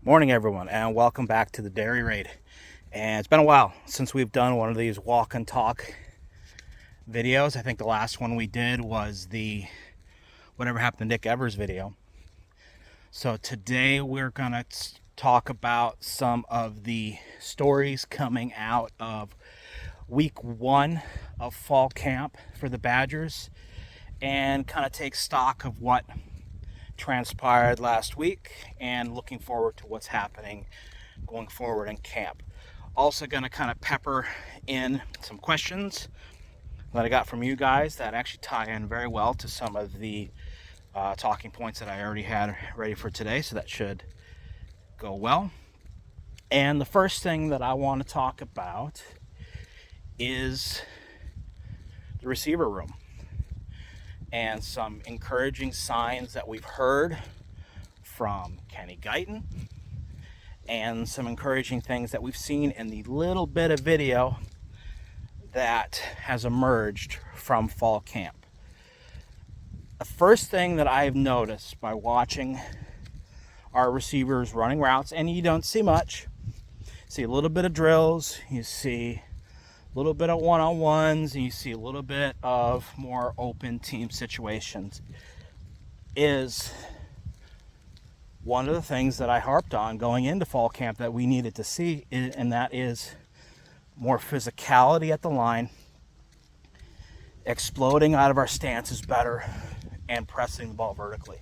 Morning everyone, and welcome back to the Dairy Raid. And it's been a while since we've done one of these walk and talk videos. I think the last one we did was the Whatever Happened to Nick Evers video. So today we're gonna talk about some of the stories coming out of week 1 of fall camp for the Badgers and kind of take stock of what transpired last week and looking forward to what's happening going forward in camp. Also going to kind of pepper in some questions that I got from you guys that actually tie in very well to some of the talking points that I already had ready for today, so that should go well. And the first thing that I want to talk about is the receiver room and some encouraging signs that we've heard from Kenny Guyton and some encouraging things that we've seen in the little bit of video that has emerged from fall camp. The first thing that I've noticed by watching our receivers running routes, and you don't see much, see a little bit of drills, you see a little bit of one-on-ones, and you see a little bit of more open team situations, is one of the things that I harped on going into fall camp that we needed to see, and that is more physicality at the line, exploding out of our stances better, and pressing the ball vertically.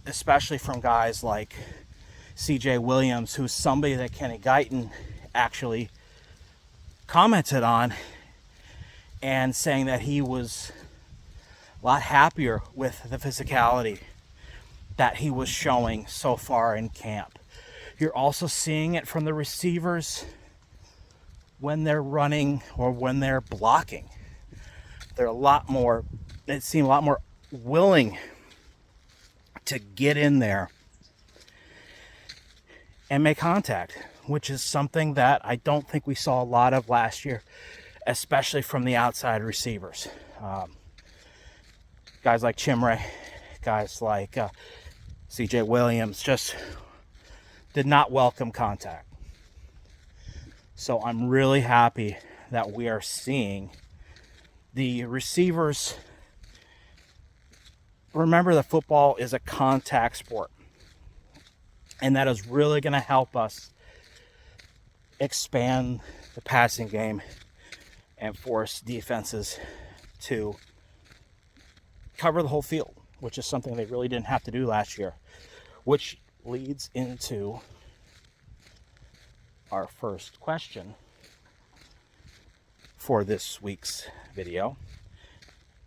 Especially from guys like CJ Williams, who's somebody that Kenny Guyton actually commented on and saying that he was a lot happier with the physicality that he was showing so far in camp. You're also seeing it from the receivers when they're running or when they're blocking. They're they seem a lot more willing to get in there and make contact, which is something that I don't think we saw a lot of last year, especially from the outside receivers. Guys like Chimray, guys like CJ Williams just did not welcome contact. So I'm really happy that we are seeing the receivers. Remember that football is a contact sport, and that is really going to help us expand the passing game and force defenses to cover the whole field, which is something they really didn't have to do last year, which leads into our first question for this week's video.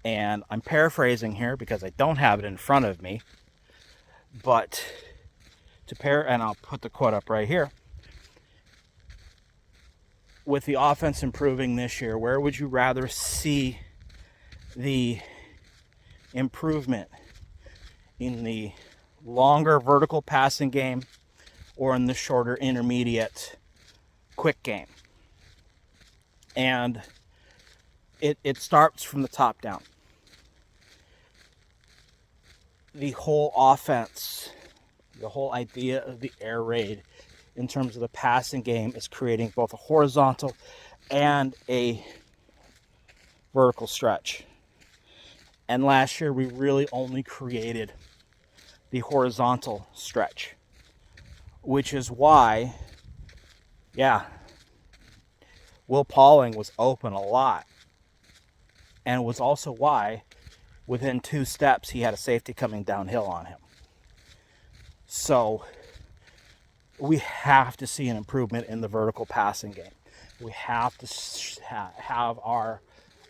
And I'm paraphrasing here because I don't have it in front of me, but and I'll put the quote up right here. With the offense improving this year, where would you rather see the improvement? In the longer vertical passing game or in the shorter intermediate quick game? And it starts from the top down. The whole offense, the whole idea of the air raid in terms of the passing game is creating both a horizontal and a vertical stretch. And last year we really only created the horizontal stretch, which is why, Will Pauling was open a lot, and was also why within 2 steps he had a safety coming downhill on him. So we have to see an improvement in the vertical passing game. We have to have our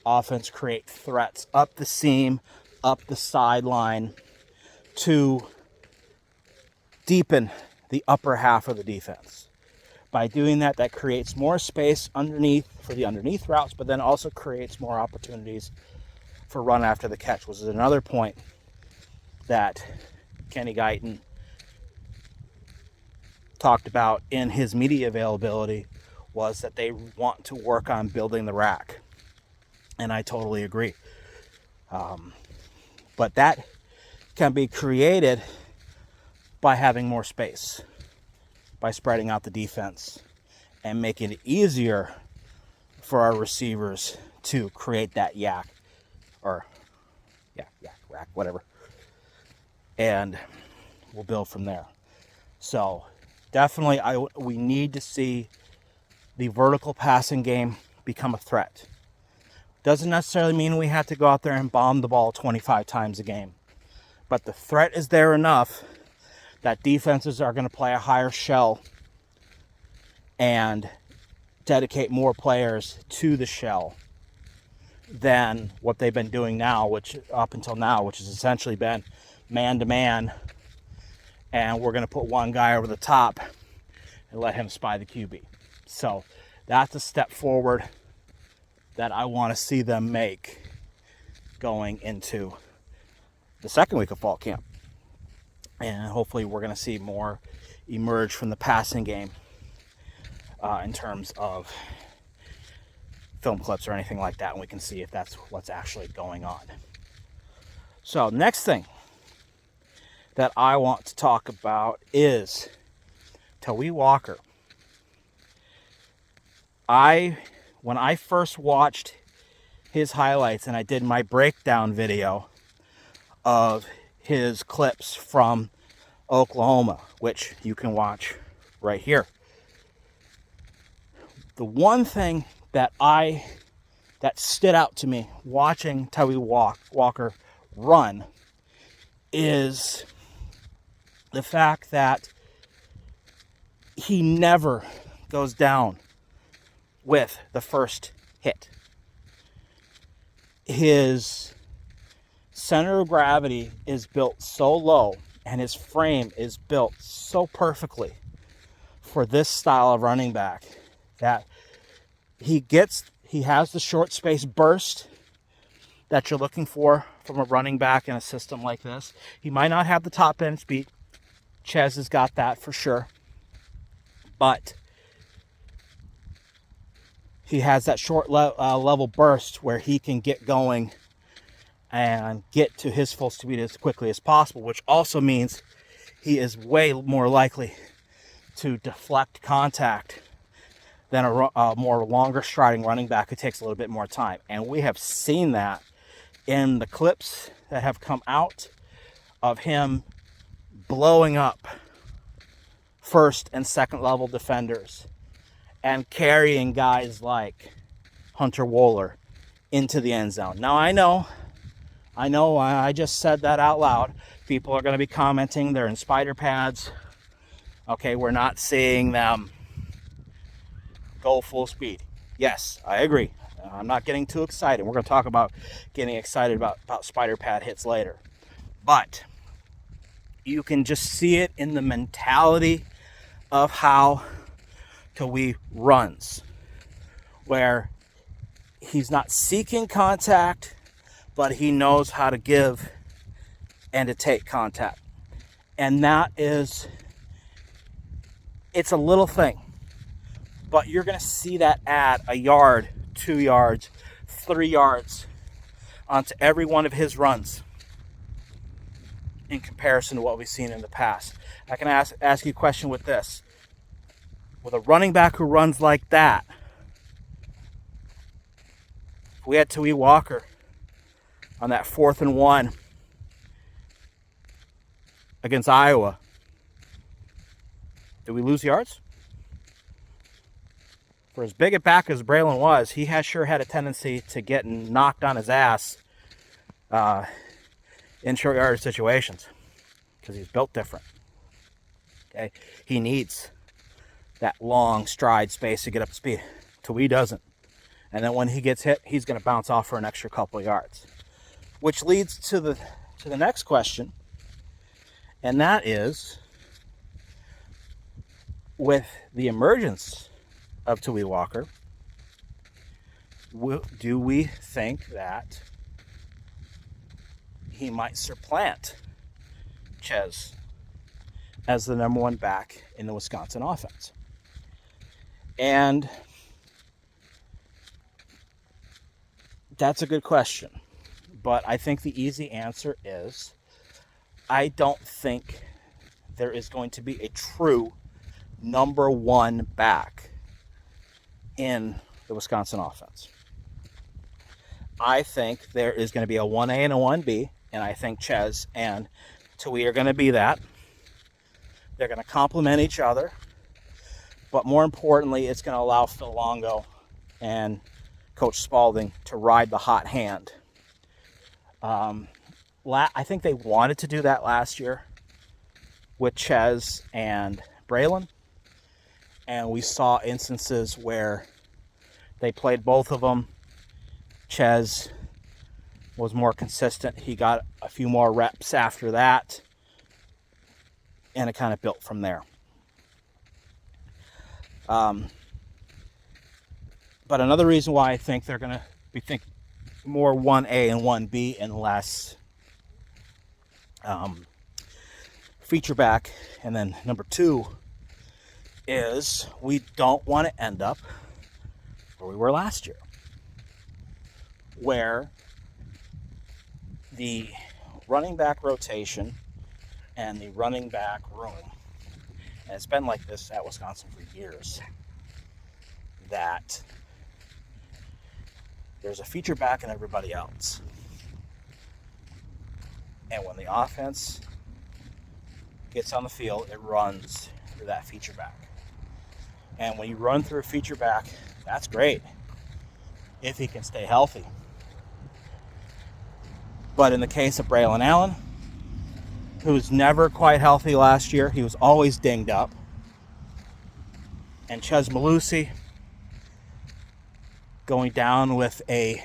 offense create threats up the seam, up the sideline, to deepen the upper half of the defense. By doing that, that creates more space underneath for the underneath routes, but then also creates more opportunities for run after the catch, which is another point that Kenny Guyton talked about in his media availability, was that they want to work on building the rack. And I totally agree. But that can be created by having more space. by spreading out the defense and making it easier for our receivers to create that yak, rack, whatever. And we'll build from there. So definitely we need to see the vertical passing game become a threat. Doesn't necessarily mean we have to go out there and bomb the ball 25 times a game. But the threat is there enough that defenses are going to play a higher shell and dedicate more players to the shell than what they've been doing now, which up until now, which has essentially been man-to-man, and we're going to put one guy over the top and let him spy the QB. So that's a step forward that I want to see them make going into the second week of fall camp. And hopefully we're going to see more emerge from the passing game in terms of film clips or anything like that, and we can see if that's what's actually going on. So next thing that I want to talk about is Tawee Walker. When I first watched his highlights and I did my breakdown video of his clips from Oklahoma, which you can watch right here, the one thing that stood out to me watching Tawee Walker run is the fact that he never goes down with the first hit. His center of gravity is built so low and his frame is built so perfectly for this style of running back that he has the short space burst that you're looking for from a running back in a system like this. He might not have the top end speed. Ches has got that for sure. But he has that short level burst where he can get going and get to his full speed as quickly as possible, which also means he is way more likely to deflect contact than a more longer striding running back who takes a little bit more time. And we have seen that in the clips that have come out of him blowing up first and second level defenders and carrying guys like Hunter Wohler into the end zone. Now I know, I just said that out loud. People are going to be commenting they're in spider pads. Okay, we're not seeing them go full speed. Yes, I agree. I'm not getting too excited. We're going to talk about getting excited about spider pad hits later. But you can just see it in the mentality of how Tawee runs, where he's not seeking contact, but he knows how to give and to take contact. And that is, it's a little thing, but you're going to see that add a yard, 2 yards, 3 yards onto every one of his runs in comparison to what we've seen in the past. I can ask you a question with this. With a running back who runs like that, if we had Tawee Walker on that 4th and 1 against Iowa, did we lose yards? For as big a back as Braylon was, he sure had a tendency to get knocked on his ass in short yardage situations because he's built different. Okay, he needs that long stride space to get up to speed. Tawee doesn't. And then when he gets hit, he's going to bounce off for an extra couple of yards. Which leads to the next question, and that is, with the emergence of Tawee Walker, do we think that he might supplant Ches as the number 1 back in the Wisconsin offense? And that's a good question. But I think the easy answer is I don't think there is going to be a true number one back in the Wisconsin offense. I think there is going to be a 1A and a 1B, and I think Ches and Tawee are going to be that. They're going to complement each other, but more importantly, it's going to allow Phil Longo and Coach Spalding to ride the hot hand. I think they wanted to do that last year with Ches and Braylon, and we saw instances where they played both of them. Ches was more consistent. He got a few more reps after that, and it kind of built from there. But another reason why I think they're going to be thinking more 1A and 1B and less feature back, and then number two is we don't want to end up where we were last year, where the running back rotation and the running back room, and it's been like this at Wisconsin for years, that there's a feature back in everybody else. And when the offense gets on the field, it runs through that feature back. And when you run through a feature back, that's great if he can stay healthy. But in the case of Braylon Allen, who was never quite healthy last year, he was always dinged up. And Chez Mellusi going down with a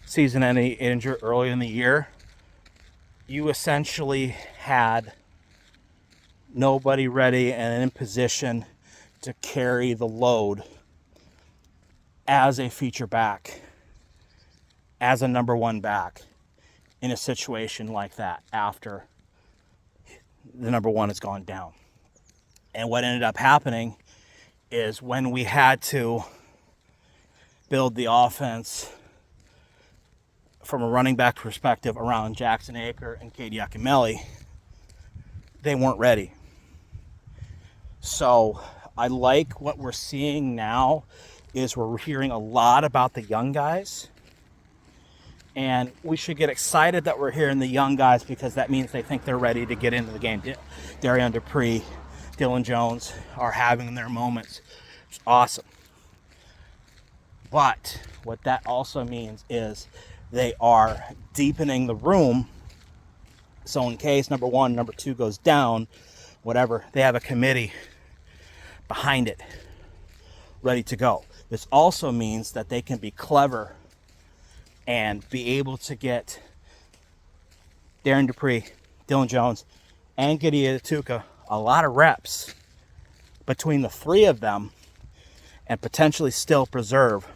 season-ending injury early in the year, you essentially had nobody ready and in position to carry the load as a feature back, as a number one back in a situation like that after the number one has gone down. And what ended up happening is when we had to build the offense from a running back perspective around Jackson Aker and Katie Akimelli, they weren't ready. So I like what we're seeing now is we're hearing a lot about the young guys. And we should get excited that we're hearing the young guys because that means they think they're ready to get into the game. Darian Dupree, Dylan Jones are having their moments. It's awesome. But what that also means is they are deepening the room. So in case number one, number two goes down, whatever, they have a committee behind it, ready to go. This also means that they can be clever and be able to get Darren Dupree, Dylan Jones, and Giddy Atuka a lot of reps between the three of them and potentially still preserve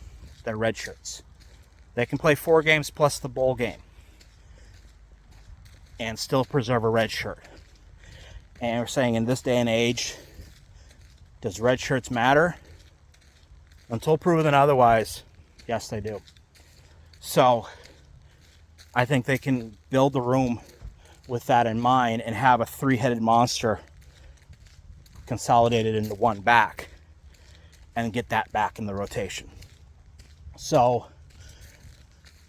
their red shirts. They can play 4 games plus the bowl game and still preserve a red shirt. And we're saying in this day and age, does red shirts matter? Until proven otherwise, yes, they do. So I think they can build the room with that in mind and have a 3-headed monster consolidated into one back and get that back in the rotation. So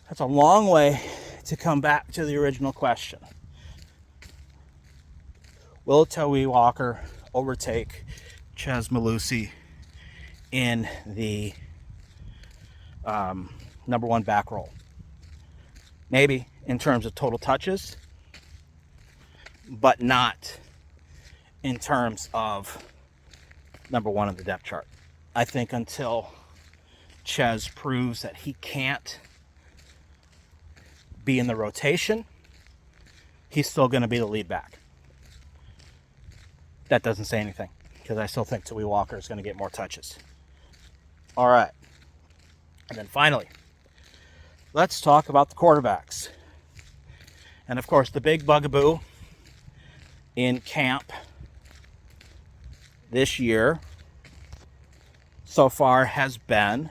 that's a long way to come back to the original question. Will Tawee Walker overtake Chez Mellusi in the number one back role? Maybe in terms of total touches, but not in terms of number one on the depth chart. I think until Chez proves that he can't be in the rotation, he's still going to be the lead back. That doesn't say anything because I still think Tawee Walker is going to get more touches. All right. And then finally, let's talk about the quarterbacks. And of course, the big bugaboo in camp this year so far has been,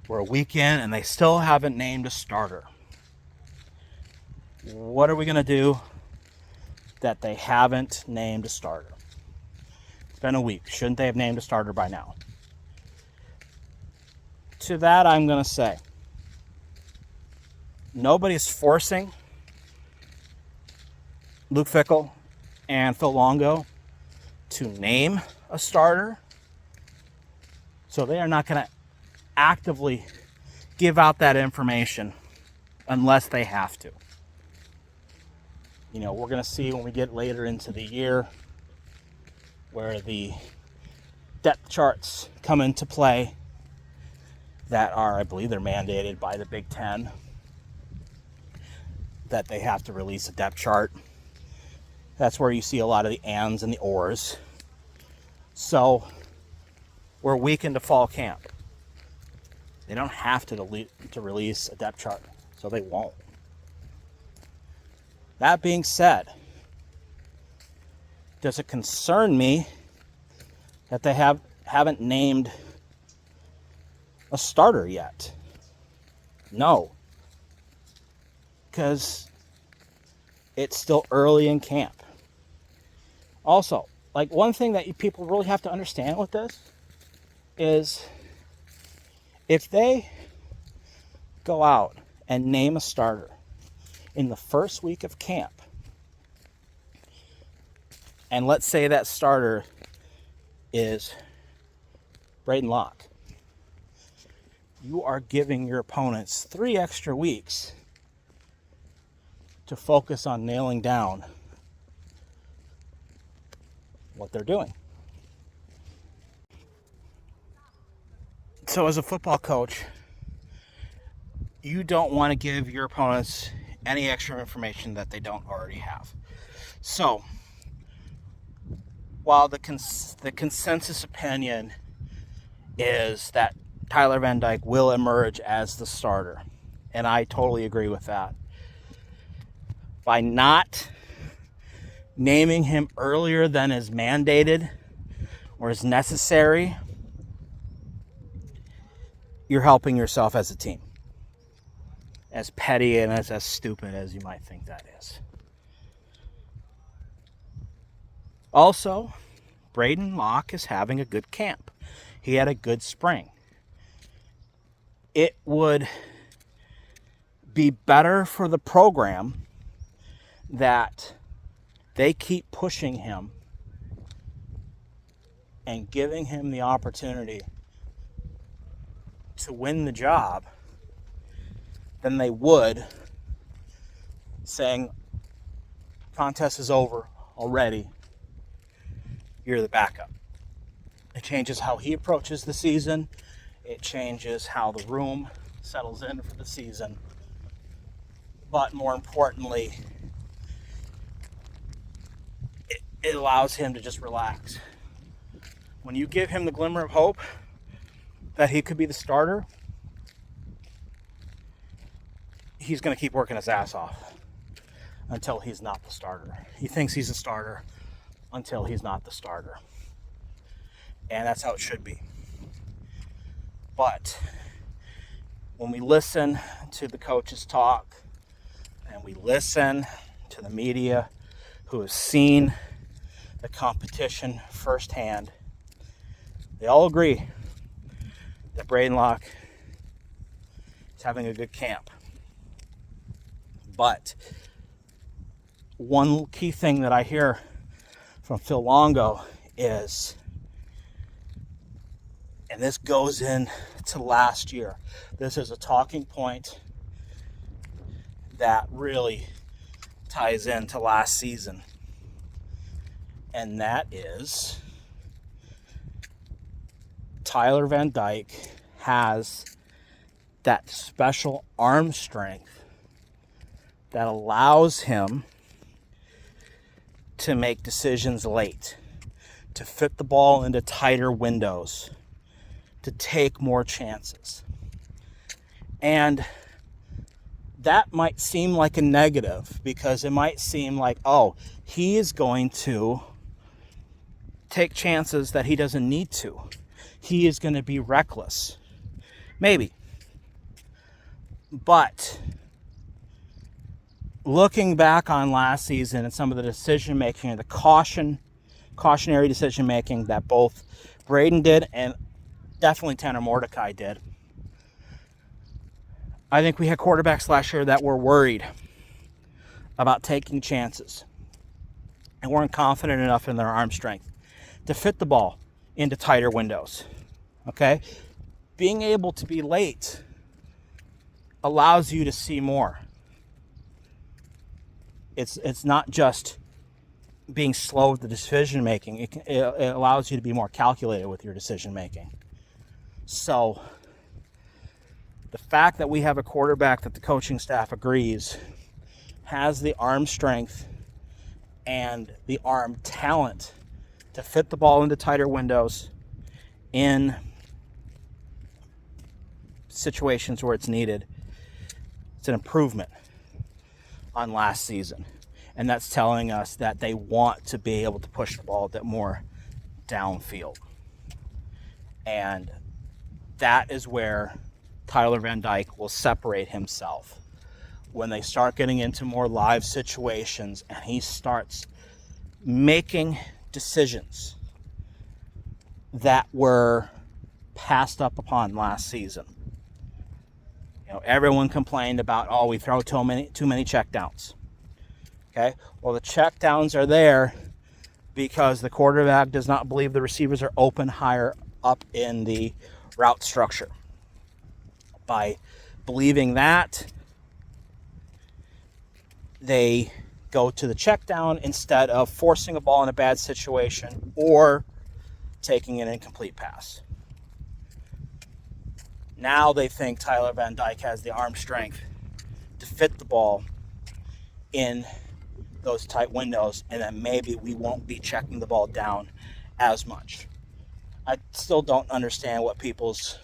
we're a week in and they still haven't named a starter. What are we going to do that they haven't named a starter? It's been a week. Shouldn't they have named a starter by now? To that, I'm going to say, nobody's forcing Luke Fickell and Phil Longo to name a starter. So they are not going to actively give out that information unless they have to. You know, we're going to see when we get later into the year where the depth charts come into play that are, I believe they're mandated by the Big Ten, that they have to release a depth chart. That's where you see a lot of the ands and the ors. So we're a week into fall camp. They don't have to release a depth chart, so they won't. That being said, does it concern me that they haven't named a starter yet? No. Because it's still early in camp. Also, like, one thing that people really have to understand with this is if they go out and name a starter in the first week of camp, and let's say that starter is Braden Locke, you are giving your opponents 3 extra weeks to focus on nailing down what they're doing. So as a football coach, you don't want to give your opponents any extra information that they don't already have. So while the consensus opinion is that Tyler Van Dyke will emerge as the starter, and I totally agree with that, by not naming him earlier than is mandated or is necessary, you're helping yourself as a team. As petty and as stupid as you might think that is. Also, Braden Locke is having a good camp. He had a good spring. It would be better for the program that they keep pushing him and giving him the opportunity to win the job than they would saying, contest is over already, you're the backup. It changes how he approaches the season. It changes how the room settles in for the season. But more importantly, it allows him to just relax. When you give him the glimmer of hope that he could be the starter, he's going to keep working his ass off until he's not the starter. He thinks he's a starter until he's not the starter. And that's how it should be. But when we listen to the coaches talk and we listen to the media who has seen the competition firsthand, they all agree that Braden Locke is having a good camp. But one key thing that I hear from Phil Longo is, and this goes into last year, this is a talking point that really ties into last season, and that is Tyler Van Dyke has that special arm strength that allows him to make decisions late, to fit the ball into tighter windows, to take more chances. And that might seem like a negative because it might seem like, oh, he is going to take chances that he doesn't need to. He is going to be reckless. Maybe. But looking back on last season and some of the decision making and the caution cautionary decision making that both Braden did and definitely Tanner Mordecai did. I think we had quarterbacks last year that were worried about taking chances and weren't confident enough in their arm strength to fit the ball into tighter windows. Okay? Being able to be late allows you to see more. It's not just being slow with the decision making. It allows you to be more calculated with your decision making. So the fact that we have a quarterback that the coaching staff agrees has the arm strength and the arm talent to fit the ball into tighter windows in situations where it's needed, it's an improvement on last season. And that's telling us that they want to be able to push the ball a bit more downfield. And that is where Tyler Van Dyke will separate himself. When they start getting into more live situations and he starts making decisions that were passed up upon last season. You know, everyone complained about, oh, we throw too many checkdowns. Okay, well, the checkdowns are there because the quarterback does not believe the receivers are open higher up in the route structure. By believing that, they go to the check down instead of forcing a ball in a bad situation or taking an incomplete pass. Now they think Tyler Van Dyke has the arm strength to fit the ball in those tight windows, and then maybe we won't be checking the ball down as much. I still don't understand what people's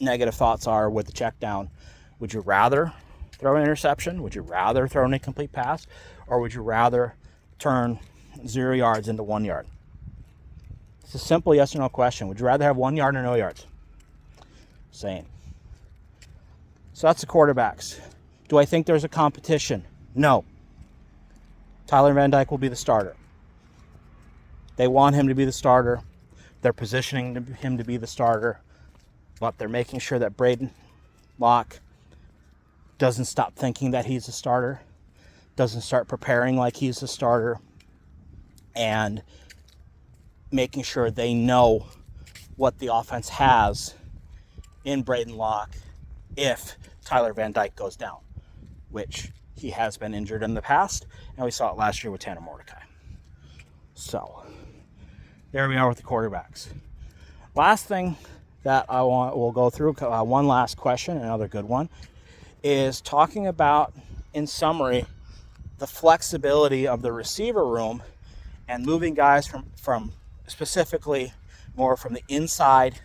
negative thoughts are with the check down. Would you rather throw an interception? Would you rather throw an incomplete pass? Or would you rather turn 0 yards into 1 yard? It's a simple yes or no question. Would you rather have 1 yard or no yards? Same. So that's the quarterbacks. Do I think there's a competition? No. Tyler Van Dyke will be the starter. They want him to be the starter. They're positioning him to be the starter. But they're making sure that Braden Locke doesn't stop thinking that he's a starter, doesn't start preparing like he's a starter, and making sure they know what the offense has in Braden Locke if Tyler Van Dyke goes down, which he has been injured in the past, and we saw it last year with Tanner Mordecai. So there we are with the quarterbacks. Last thing that we'll go through, one last question, another good one, is talking about, in summary, the flexibility of the receiver room and moving guys from specifically more from the inside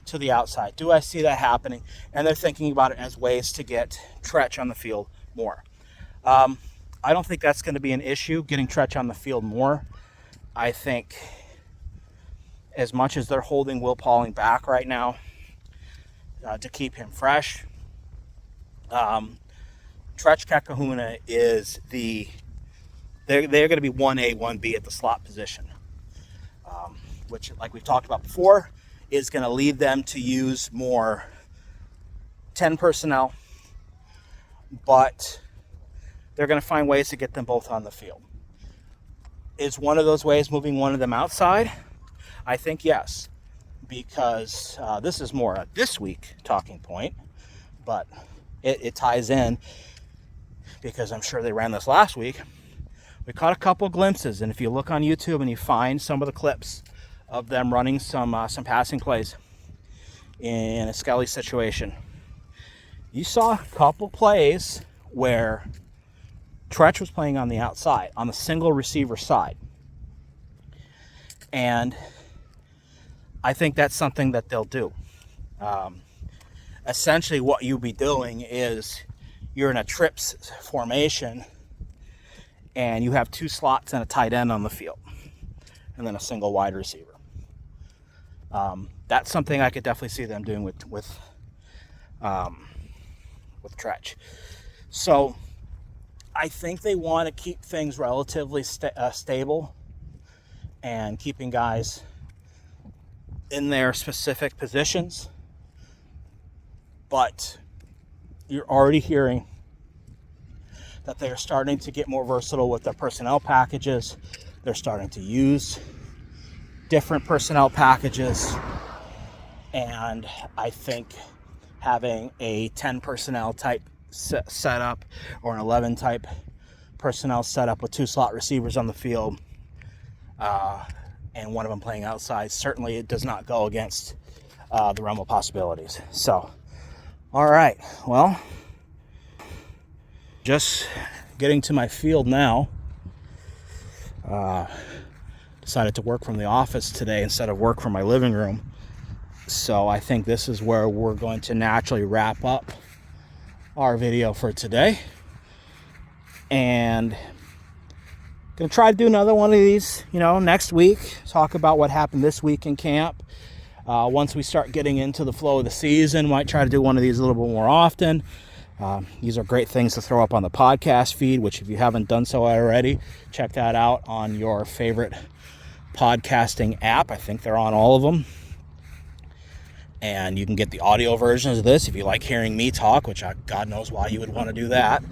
to the outside. Do I see that happening? And they're thinking about it as ways to get Tretch on the field more. I don't think that's going to be an issue, getting Tretch on the field more. I think as much as they're holding Will Pauling back right now to keep him fresh, Tretch Kakahuna is they're going to be 1A, 1B at the slot position, which, like we've talked about before, is going to lead them to use more 10 personnel, but they're going to find ways to get them both on the field. Is one of those ways moving one of them outside? I think yes, because this is more a this week talking point, but it ties in because I'm sure they ran this last week. We caught a couple glimpses, and if you look on YouTube and you find some of the clips of them running some passing plays in a Skelly situation, you saw a couple plays where Tretch was playing on the outside, on the single receiver side. And I think that's something that they'll do. Essentially what you'll be doing is you're in a trips formation and you have two slots and a tight end on the field and then a single wide receiver. That's something I could definitely see them doing with Tretch. So I think they want to keep things relatively stable and keeping guys in their specific positions. But you're already hearing that they're starting to get more versatile with their personnel packages. They're starting to use different personnel packages. And I think having a 10 personnel type setup or an 11 type personnel setup with 2 slot receivers on the field and one of them playing outside, certainly it does not go against the realm of possibilities. So, all right, well, just getting to my field now. Decided to work from the office today instead of work from my living room. So I think this is where we're going to naturally wrap up our video for today. And gonna try to do another one of these, next week. Talk about what happened this week in camp. Once we start getting into the flow of the season, might try to do one of these a little bit more often. These are great things to throw up on the podcast feed, which if you haven't done so already, check that out on your favorite podcasting app. I think they're on all of them. And you can get the audio versions of this if you like hearing me talk, which God knows why you would want to do that.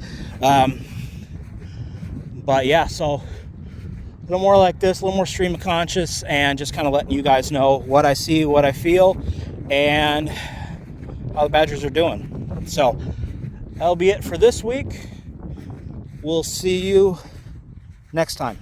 But yeah, so a little more like this, a little more stream of conscious, and just kind of letting you guys know what I see, what I feel, and how the Badgers are doing. So that'll be it for this week. We'll see you next time.